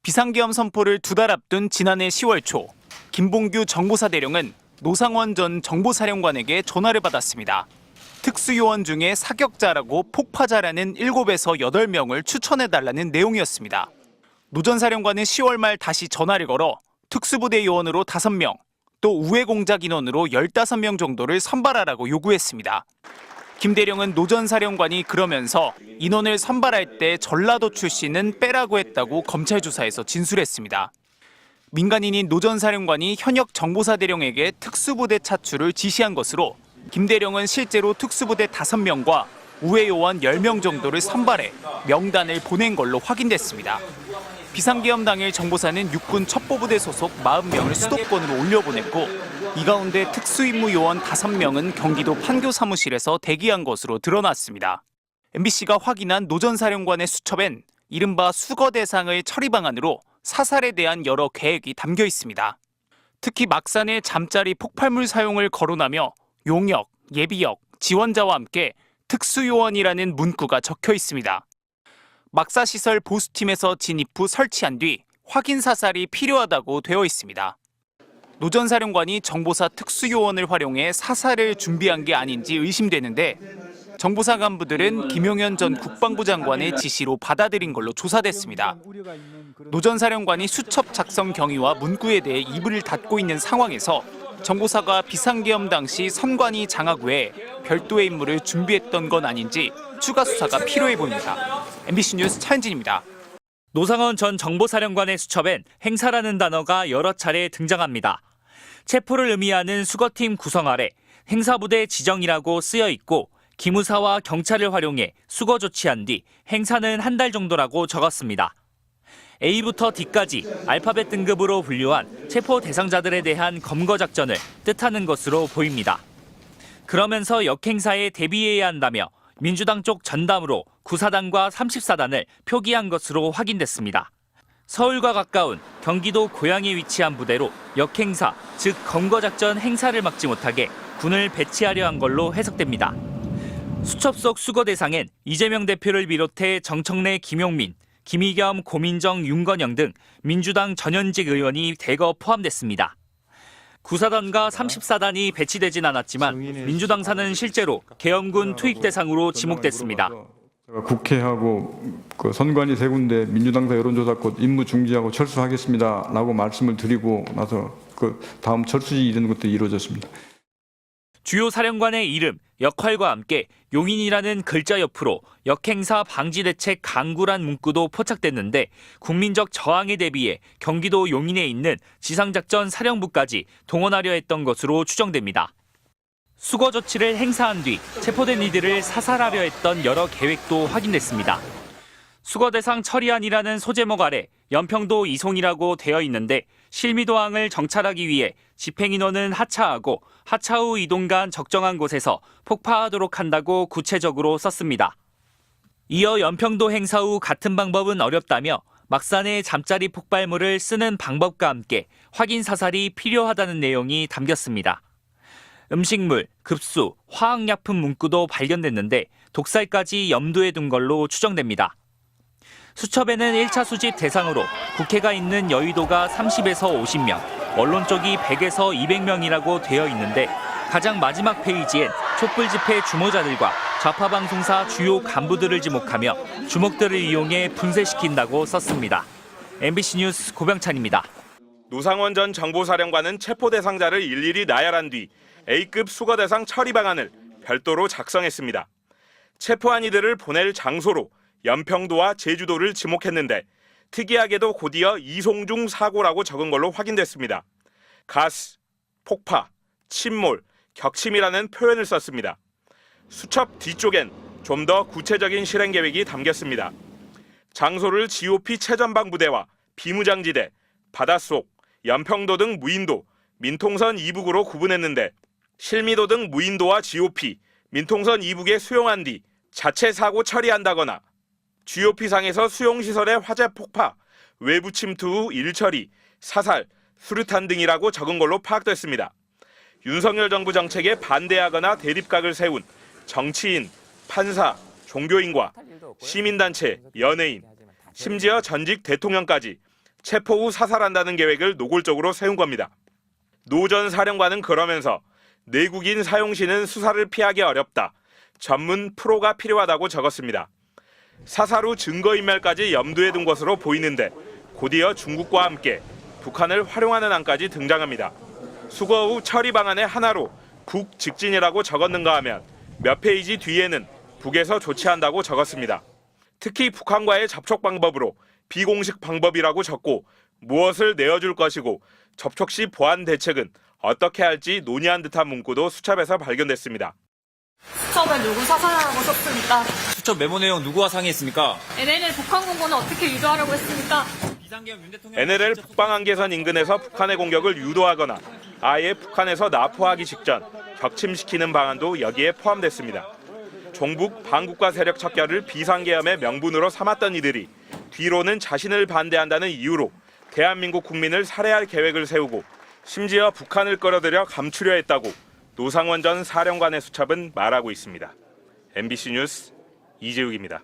비상계엄 선포를 2달 앞둔 지난해 10월 초, 김봉규 정보사 대령은 노상원 전 정보사령관에게 전화를 받았습니다. 특수요원 중에 사격자라고 폭파자라는 7에서 8명을 추천해달라는 내용이었습니다. 노 전 사령관은 10월 말 다시 전화를 걸어 특수부대 요원으로 5명, 또 우회 공작 인원으로 15명 정도를 선발하라고 요구했습니다. 김 대령은 노 전 사령관이 그러면서 인원을 선발할 때 전라도 출신은 빼라고 했다고 검찰 조사에서 진술했습니다. 민간인인 노 전 사령관이 현역 정보사 대령에게 특수부대 차출을 지시한 것으로 김 대령은 실제로 특수부대 5명과 우회 요원 10명 정도를 선발해 명단을 보낸 걸로 확인됐습니다. 비상계엄 당일 정보사는 육군 첩보부대 소속 40명을 수도권으로 올려보냈고 이 가운데 특수임무 요원 5명은 경기도 판교 사무실에서 대기한 것으로 드러났습니다. MBC가 확인한 노 전 사령관의 수첩엔 이른바 수거 대상의 처리 방안으로 사살에 대한 여러 계획이 담겨 있습니다. 특히 막산의 잠자리 폭발물 사용을 거론하며 용역, 예비역, 지원자와 함께 특수요원이라는 문구가 적혀 있습니다. 막사시설 보수팀에서 진입 후 설치한 뒤 확인 사살이 필요하다고 되어 있습니다. 노 전 사령관이 정보사 특수요원을 활용해 사살을 준비한 게 아닌지 의심되는데 정보사 간부들은 김용현 전 국방부 장관의 지시로 받아들인 걸로 조사됐습니다. 노 전 사령관이 수첩 작성 경위와 문구에 대해 입을 닫고 있는 상황에서 정보사가 비상계엄 당시 선관위 장악 외에 별도의 임무를 준비했던 건 아닌지 추가 수사가 필요해 보입니다. MBC 뉴스 차현진입니다. 노상원 전 정보사령관의 수첩엔 행사라는 단어가 여러 차례 등장합니다. 체포를 의미하는 수거팀 구성 아래 행사부대 지정이라고 쓰여 있고 기무사와 경찰을 활용해 수거 조치한 뒤 행사는 한 달 정도라고 적었습니다. A부터 D까지 알파벳 등급으로 분류한 체포 대상자들에 대한 검거 작전을 뜻하는 것으로 보입니다. 그러면서 역행사에 대비해야 한다며 민주당 쪽 전담으로 9사단과 34단을 표기한 것으로 확인됐습니다. 서울과 가까운 경기도 고양에 위치한 부대로 역행사, 즉 검거작전 행사를 막지 못하게 군을 배치하려 한 걸로 해석됩니다. 수첩 속 수거 대상엔 이재명 대표를 비롯해 정청래, 김용민, 김의겸, 고민정, 윤건영 등 민주당 전현직 의원이 대거 포함됐습니다. 9사단과 34단이 배치되진 않았지만 민주당사는 실제로 계엄군 투입 대상으로 지목됐습니다. 국회하고 선관위 3군데 민주당사 여론조사 곧 임무 중지하고 철수하겠습니다라고 말씀을 드리고 나서 다음 철수지 이런 것도 이루어졌습니다. 주요 사령관의 이름, 역할과 함께 용인이라는 글자 옆으로 역행사 방지대책 강구란 문구도 포착됐는데 국민적 저항에 대비해 경기도 용인에 있는 지상작전 사령부까지 동원하려 했던 것으로 추정됩니다. 수거 조치를 행사한 뒤 체포된 이들을 사살하려 했던 여러 계획도 확인됐습니다. 수거 대상 처리안이라는 소제목 아래 연평도 이송이라고 되어 있는데 실미도항을 정찰하기 위해 집행인원은 하차하고 하차 후 이동간 적정한 곳에서 폭파하도록 한다고 구체적으로 썼습니다. 이어 연평도 행사 후 같은 방법은 어렵다며 막산의 잠자리 폭발물을 쓰는 방법과 함께 확인 사살이 필요하다는 내용이 담겼습니다. 음식물, 급수, 화학약품 문구도 발견됐는데 독살까지 염두에 둔 걸로 추정됩니다. 수첩에는 1차 수집 대상으로 국회가 있는 여의도가 30에서 50명, 언론 쪽이 100에서 200명이라고 되어 있는데 가장 마지막 페이지엔 촛불 집회 주모자들과 좌파 방송사 주요 간부들을 지목하며 주먹들을 이용해 분쇄시킨다고 썼습니다. MBC 뉴스 고병찬입니다. 노상원 전 정보사령관은 체포 대상자를 일일이 나열한 뒤 A급 수거 대상 처리 방안을 별도로 작성했습니다. 체포한 이들을 보낼 장소로 연평도와 제주도를 지목했는데 특이하게도 곧이어 이송 중 사고라고 적은 걸로 확인됐습니다. 가스, 폭파, 침몰, 격침이라는 표현을 썼습니다. 수첩 뒤쪽엔 좀 더 구체적인 실행 계획이 담겼습니다. 장소를 GOP 최전방 부대와 비무장지대, 바닷속, 연평도 등 무인도, 민통선 이북으로 구분했는데 실미도 등 무인도와 GOP, 민통선 이북에 수용한 뒤 자체 사고 처리한다거나 GOP상에서 수용시설의 화재 폭파, 외부 침투 후 일처리, 사살, 수류탄 등이라고 적은 걸로 파악됐습니다. 윤석열 정부 정책에 반대하거나 대립각을 세운 정치인, 판사, 종교인과 시민단체, 연예인, 심지어 전직 대통령까지 체포 후 사살한다는 계획을 노골적으로 세운 겁니다. 노 전 사령관은 그러면서 내국인 사용시는 수사를 피하기 어렵다. 전문 프로가 필요하다고 적었습니다. 사살 후 증거인멸까지 염두에 둔 것으로 보이는데 곧이어 중국과 함께 북한을 활용하는 안까지 등장합니다. 수거 후 처리 방안의 하나로 북 직진이라고 적었는가 하면 몇 페이지 뒤에는 북에서 조치한다고 적었습니다. 특히 북한과의 접촉 방법으로 비공식 방법이라고 적고 무엇을 내어줄 것이고 접촉 시 보안 대책은 어떻게 할지 논의한 듯한 문구도 수첩에서 발견됐습니다. 수첩에 누구 사살하라고 썼습니까? 수첩 메모 내용 누구와 상의했습니까? NLL 북한 공고는 어떻게 유도하라고 했습니까? NLL 북방한계선 인근에서 북한의 공격을 유도하거나 아예 북한에서 납포하기 직전 격침시키는 방안도 여기에 포함됐습니다. 종북 반국가 세력 척결을 비상계엄의 명분으로 삼았던 이들이 뒤로는 자신을 반대한다는 이유로 대한민국 국민을 살해할 계획을 세우고 심지어 북한을 끌어들여 감추려 했다고 노상원 전 사령관의 수첩은 말하고 있습니다. MBC 뉴스 이재욱입니다.